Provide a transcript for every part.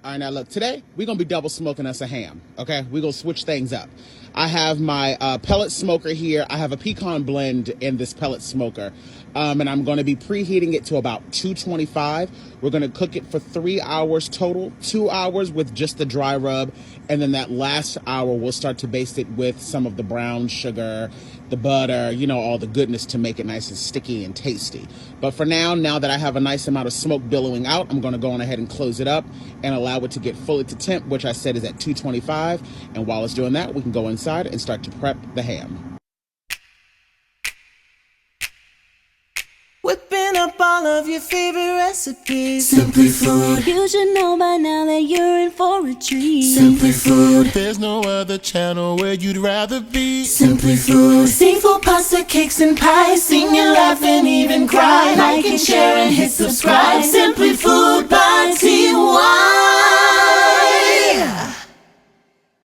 All right, now look, today we're going to be double smoking us a ham, okay? We're going to switch things up. I have my pellet smoker here. I have a pecan blend in this pellet smoker, and I'm going to be preheating it to about 225. We're going to cook it for 3 hours total, 2 hours with just the dry rub, and then that last hour we'll start to baste it with some of the brown sugar, the butter, you know, all the goodness to make it nice and sticky and tasty. But for now that I have a nice amount of smoke billowing out, I'm going to go on ahead and close it up and allow it to get fully to temp, which I said is at 225. And while it's doing that, we can go inside and start to prep the ham. Whipping up all of your favorite recipes. Simply Food. You should know by now that you're in for a treat. Simply Food. There's no other channel where you'd rather be. Simply Food. Seafood, pasta, cakes, and pies. Sing and laugh and even cry. Like and share and hit subscribe. Simply Food by TY.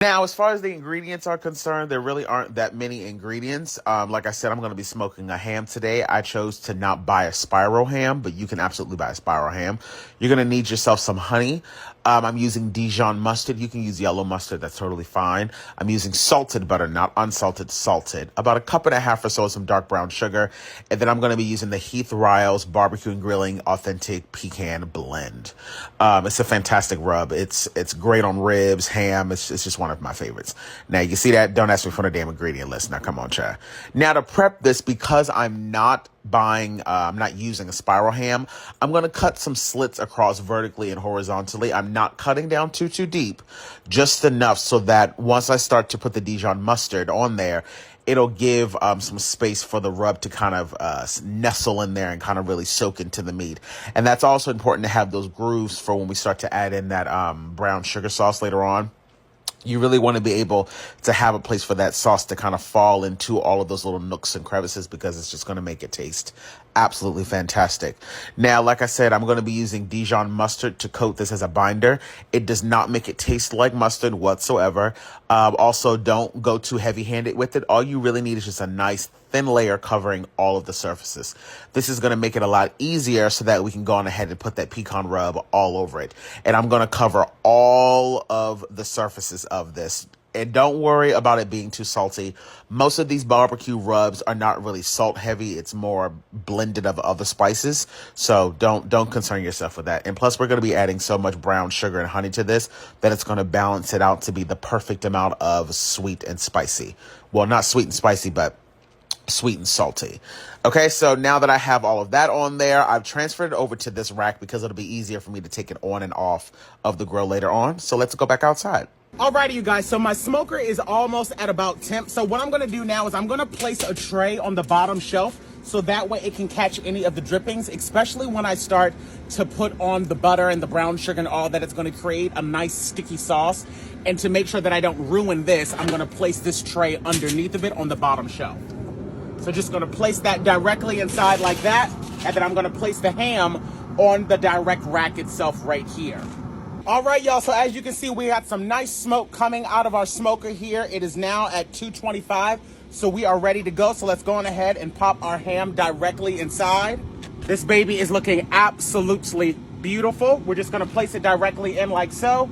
Now, as far as the ingredients are concerned, there really aren't that many ingredients. Like I said, I'm going to be smoking a ham today. I chose to not buy a spiral ham, but you can absolutely buy a spiral ham. You're going to need yourself some honey. I'm using Dijon mustard. You can use yellow mustard. That's totally fine. I'm using salted butter, not unsalted, salted. About a cup and a half or so of some dark brown sugar. And then I'm going to be using the Heath Riles Barbecue and Grilling Authentic Pecan Blend. It's a fantastic rub. It's great on ribs, ham. It's just one of my favorites. Now, you see that? Don't ask me for the damn ingredient list. Now, come on, Chad. Now, to prep this, because I'm not using a spiral ham, I'm going to cut some slits across vertically and horizontally. I'm not cutting down too deep, just enough so that once I start to put the Dijon mustard on there, it'll give some space for the rub to kind of nestle in there and kind of really soak into the meat. And that's also important to have those grooves for when we start to add in that brown sugar sauce later on. You really want to be able to have a place for that sauce to kind of fall into all of those little nooks and crevices, because it's just going to make it taste absolutely fantastic. Now, like I said, I'm going to be using Dijon mustard to coat this as a binder. It does not make it taste like mustard whatsoever. Also, don't go too heavy-handed with it. All you really need is just a nice thin layer covering all of the surfaces. This is going to make it a lot easier so that we can go on ahead and put that pecan rub all over it. And I'm going to cover all of the surfaces of this. And don't worry about it being too salty. Most of these barbecue rubs are not really salt heavy. It's more blended of other spices. So don't concern yourself with that. And plus, we're going to be adding so much brown sugar and honey to this that it's going to balance it out to be the perfect amount of sweet and spicy. Well, not sweet and spicy, but sweet and salty. Okay, so now that I have all of that on there, I've transferred it over to this rack because it'll be easier for me to take it on and off of the grill later on. So let's go back outside. Alrighty, you guys, so my smoker is almost at about temp. So what I'm going to do now is I'm going to place a tray on the bottom shelf so that way it can catch any of the drippings, especially when I start to put on the butter and the brown sugar and all that. It's going to create a nice sticky sauce. And to make sure that I don't ruin this, I'm going to place this tray underneath of it on the bottom shelf. So just going to place that directly inside like that, and then I'm going to place the ham on the direct rack itself right here. All right, y'all, so as you can see, we got some nice smoke coming out of our smoker here. It is now at 225, so we are ready to go. So let's go on ahead and pop our ham directly inside. This baby is looking absolutely beautiful. We're just going to place it directly in like so.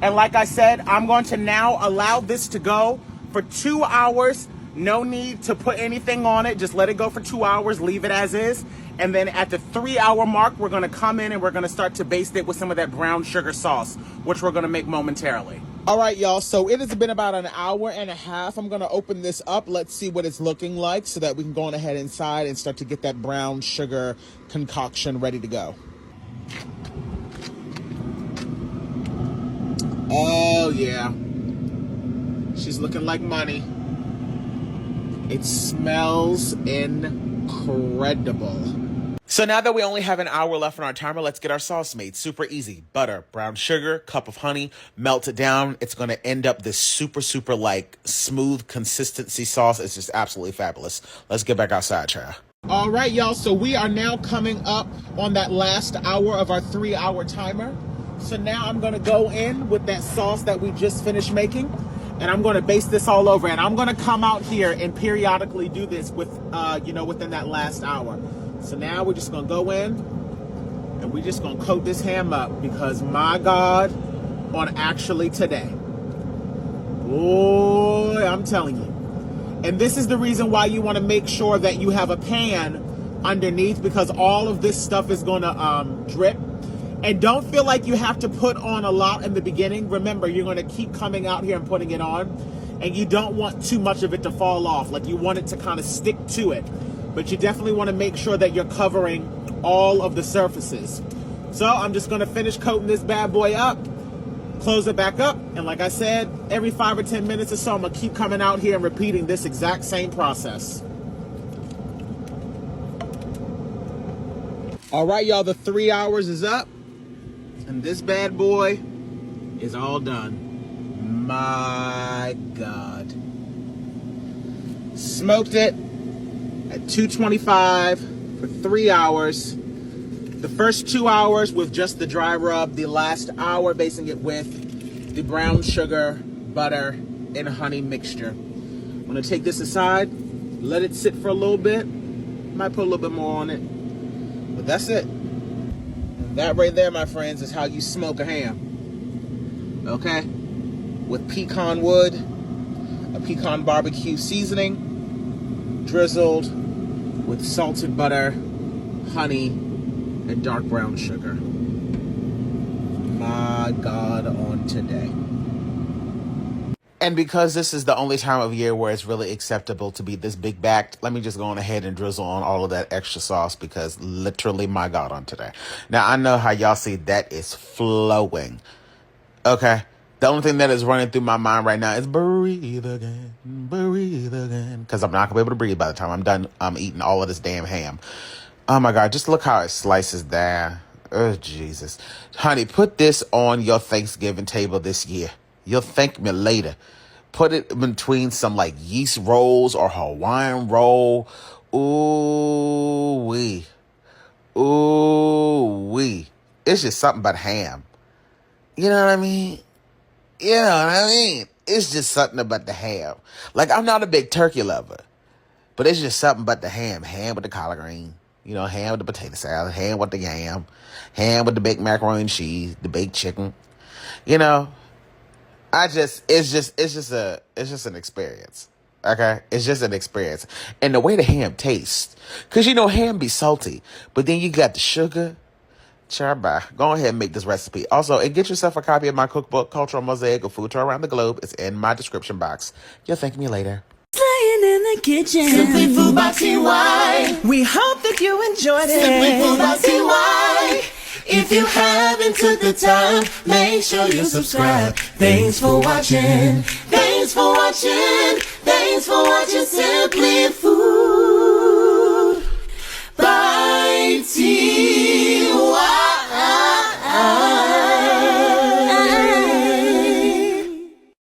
And like I said, I'm going to now allow this to go for 2 hours. No need to put anything on it. Just let it go for 2 hours. Leave it as is. And then at the 3 hour mark, we're going to come in and we're going to start to baste it with some of that brown sugar sauce, which we're going to make momentarily. All right, y'all. So it has been about an hour and a half. I'm going to open this up. Let's see what it's looking like so that we can go on ahead inside and start to get that brown sugar concoction ready to go. Oh, yeah. She's looking like money. It smells incredible. So now that we only have an hour left on our timer, let's get our sauce made. Super easy. Butter, brown sugar, cup of honey, melt it down. It's going to end up this super like smooth consistency sauce. It's just absolutely fabulous. Let's get back outside, child. All right, y'all. So we are now coming up on that last hour of our 3 hour timer. So now I'm going to go in with that sauce that we just finished making. And I'm going to baste this all over. And I'm going to come out here and periodically do this with, within that last hour. So now we're just going to go in and we just gonna coat this ham up because my God, on actually today. Boy, I'm telling you. And this is the reason why you want to make sure that you have a pan underneath, because all of this stuff is gonna drip. And don't feel like you have to put on a lot in the beginning. Remember, you're gonna keep coming out here and putting it on, and you don't want too much of it to fall off. Like, you want it to kind of stick to it. But you definitely want to make sure that you're covering all of the surfaces. So I'm just gonna finish coating this bad boy up, close it back up, and like I said, every 5 or 10 minutes or so, I'm gonna keep coming out here and repeating this exact same process. All right, y'all, the 3 hours is up, and this bad boy is all done. My God. Smoked it at 225 for 3 hours. The first 2 hours with just the dry rub, the last hour basing it with the brown sugar, butter, and honey mixture. I'm gonna take this aside, let it sit for a little bit. Might put a little bit more on it. But that's it. That right there, my friends, is how you smoke a ham. Okay? With pecan wood, a pecan barbecue seasoning, drizzled with salted butter, honey, and dark brown sugar. My God, on today. And because this is the only time of year where it's really acceptable to be this big backed, let me just go on ahead and drizzle on all of that extra sauce, because literally, my God, on today. Now, I know how y'all see that is flowing. Okay? The only thing that is running through my mind right now is breathe again, because I'm not going to be able to breathe by the time I'm done eating all of this damn ham. Oh, my God, just look how it slices down. Oh, Jesus. Honey, put this on your Thanksgiving table this year. You'll thank me later. Put it between some like yeast rolls or Hawaiian roll. Ooh-wee. Ooh-wee. It's just something but ham. You know what I mean? You know what I mean? It's just something about the ham. Like, I'm not a big turkey lover, but it's just something but the ham. Ham with the collard green. You know, ham with the potato salad. Ham with the yam. Ham with the baked macaroni and cheese. The baked chicken. You know, it's just an experience. Okay? It's just an experience. And the way the ham tastes. Because, you know, ham be salty. But then you got the sugar. Charba. Go ahead and make this recipe. Also, and get yourself a copy of my cookbook, Cultural Mosaic of Food Tour Around the Globe. It's in my description box. You'll thank me later. Playing in the kitchen. Simply Food by TY. We hope that you enjoyed it. Simply Food by TY. If you haven't took the time, make sure you subscribe. Thanks for watching. Thanks for watching. Thanks for watching Simply Food.